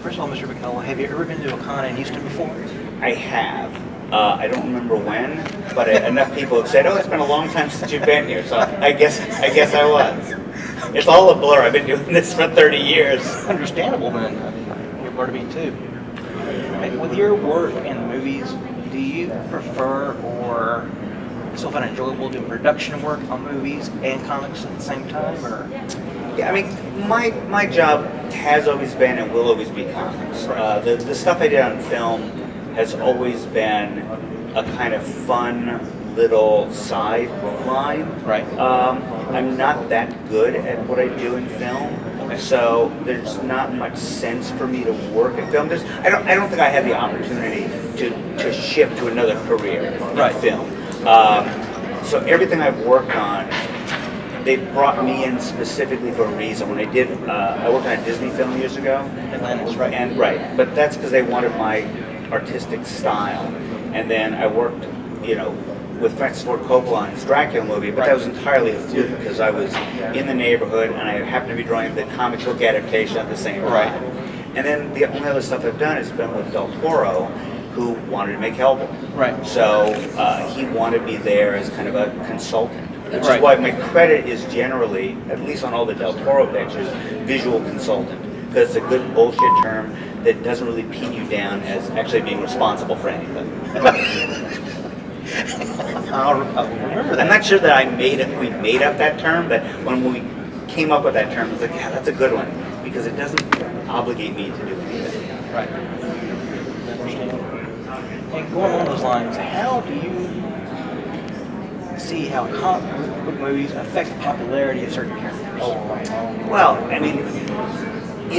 First of all, Mr. Mignola, have you ever been to a con in Houston before? I have. I don't remember when, but enough people have said, "Oh, it's been a long time since you've been here." So I guess I was. It's all a blur. I've been doing this for 30 years. Understandable, then. I mean, you're part of me too. Hey, with your work in movies, do you prefer or still find it enjoyable doing production work on movies and comics at the same time, or? Yeah, I mean, my job has always been and will always be comics. The stuff I did on film has always been a kind of fun little sideline. Right. I'm not that good at what I do in film, Okay. so there's not much sense for me to work at film. I don't think I had the opportunity to shift to another career in Right. film. So everything I've worked on, they brought me in specifically for a reason. When I worked on a Disney film years ago. Atlantis, right? Right, but that's because they wanted my artistic style. And then I worked, with Francis Ford Coppola on his Dracula movie, but that was entirely a fluke because I was in the neighborhood and I happened to be drawing the comic book adaptation at the same time. Right. And then the only other stuff I've done has been with Del Toro, who wanted to make Hellboy. Right. So he wanted me there as kind of a consultant. Which Right. is why my credit is generally, at least on all the Del Toro pictures, visual consultant. Because it's a good bullshit term that doesn't really pin you down as actually being responsible for anything. I'll remember that. I'm not sure that we made up that term, but when we came up with that term, it's like, yeah, that's a good one. Because it doesn't obligate me to do anything. Right. And going along those lines, how do you see how comic book movies affect the popularity of certain characters? Well, I mean,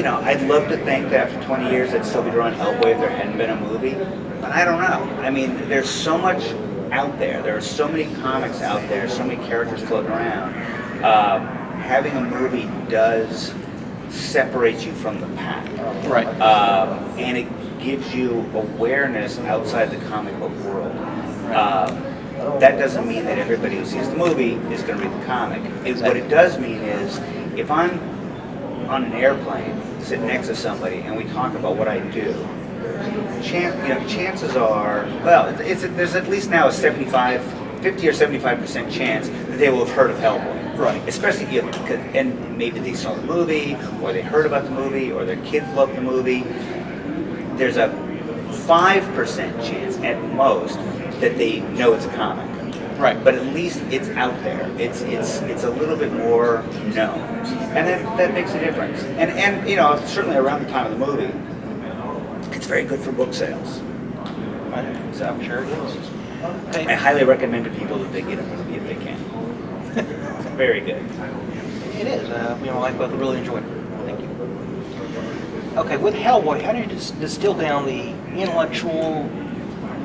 I'd love to think that after 20 years I'd still be drawing Hellboy if there hadn't been a movie, but I don't know. I mean, there's so much out there. There are so many comics out there, so many characters floating around. Having a movie does separate you from the pack. Right. And it gives you awareness outside the comic book world. That doesn't mean that everybody who sees the movie is going to read the comic. What it does mean is, if I'm on an airplane, sitting next to somebody, and we talk about what I do, chances are, well, there's at least now a 50 or 75% chance that they will have heard of Hellboy. Right. Especially and maybe they saw the movie, or they heard about the movie, or their kids love the movie. There's a 5% chance at most that they know it's a comic. Right. But at least it's out there. It's a little bit more known, and that makes a difference. And certainly around the time of the movie, it's very good for book sales. So I'm sure it is. Okay. I highly recommend to people that they get a movie if they can. It's very good. It is. I both really enjoyed it. Thank you. Okay, with Hellboy, how do you distill down the intellectual,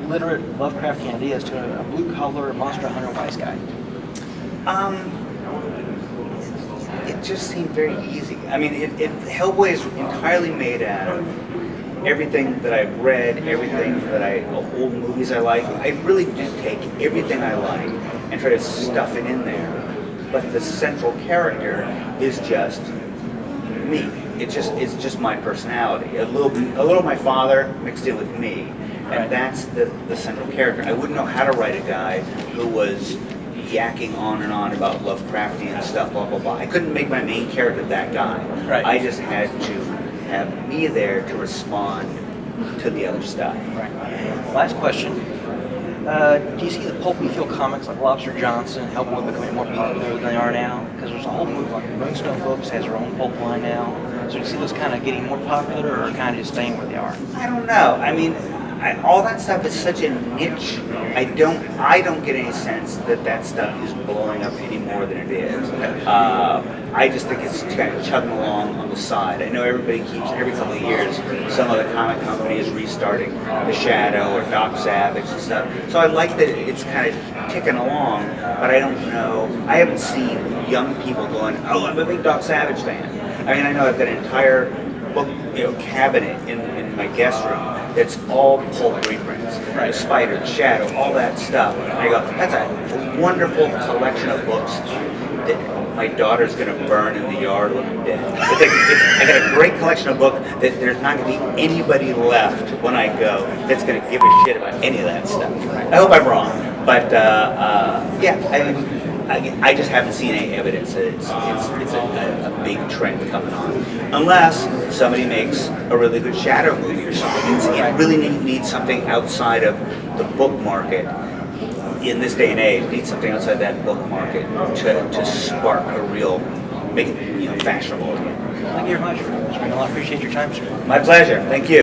literate Lovecraftian ideas to a blue-collar monster hunter wise guy? It just seemed very easy. I mean, Hellboy is entirely made out of everything that I've read, everything that old movies I like. I really do take everything I like and try to stuff it in there. But the central character is just me. It's just my personality. A little my father mixed in with me. And that's the central character. I wouldn't know how to write a guy who was yakking on and on about Lovecraftian stuff, blah, blah, blah. I couldn't make my main character that guy. Right. I just had to have me there to respond to the other stuff. Right. Last question. Do you see the pulpy feel comics like Lobster Johnson, Hellboy becoming more popular than they are now? Because there's a whole movement, like Moonstone Books has their own pulp line now. So do you see those kind of getting more popular or kind of just staying where they are? I don't know. I mean, all that stuff is such a niche. I don't get any sense that stuff is blowing up any more than it is. I just think it's kind of chugging along on the side. I know everybody keeps, every couple of years, some other comic company is restarting The Shadow or Doc Savage and stuff. So I like that it's kind of ticking along, but I don't know. I haven't seen young people going, "Oh, I'm a big Doc Savage fan." I mean, I know I've got an entire book, cabinet in my guest room that's all pulp reprints. Right. Spider, Shadow, all that stuff. And I go, that's a wonderful collection of books that my daughter's going to burn in the yard when I'm dead. I got a great collection of books that there's not going to be anybody left when I go that's going to give a shit about any of that stuff. I hope I'm wrong, but yeah, I mean, I just haven't seen any evidence that it's a big trend coming on, unless somebody makes a really good shadow movie or something. It really needs something outside of the book market. In this day and age, it needs something outside that book market to spark a real, make it fashionable again. Thank you very much, Mr. Mignola. I appreciate your time, sir. My pleasure. Thank you.